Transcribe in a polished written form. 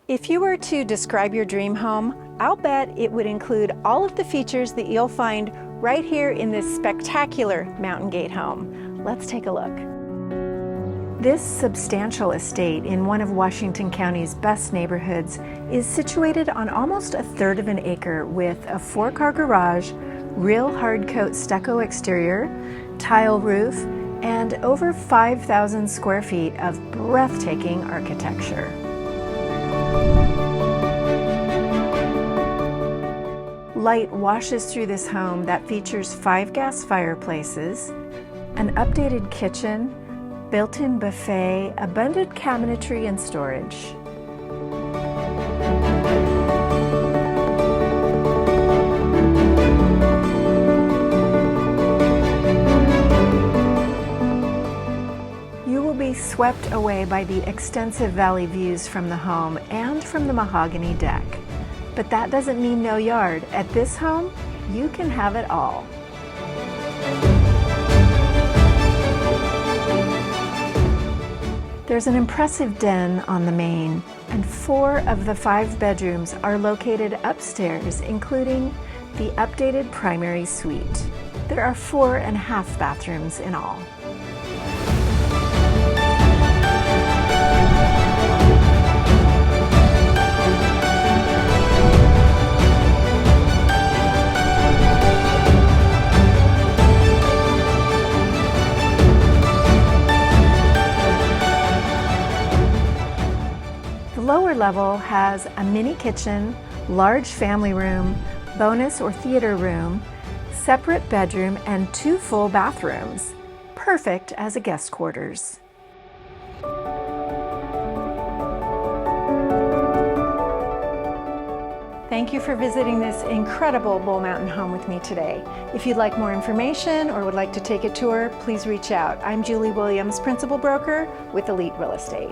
If you were to describe your dream home, I'll bet it would include all of the features that you'll find right here in this spectacular Mountain Gate home. Let's take a look. This substantial estate in one of Washington County's best neighborhoods is situated on almost a third of an acre with a 4-car garage, real hard coat stucco exterior, tile roof, and over 5,000 square feet of breathtaking architecture. Light washes through this home that features 5 gas fireplaces, an updated kitchen, built-in buffet, abundant cabinetry and storage. You will be swept away by the extensive valley views from the home and from the mahogany deck. But that doesn't mean no yard. At this home, you can have it all. There's an impressive den on the main, and 4 of the 5 bedrooms are located upstairs, including the updated primary suite. There are 4.5 bathrooms in all. The lower level has a mini kitchen, large family room, bonus or theater room, separate bedroom, and 2 full bathrooms. Perfect as a guest quarters. Thank you for visiting this incredible Bull Mountain home with me today. If you'd like more information or would like to take a tour, please reach out. I'm Julie Williams, Principal Broker with Elite Real Estate.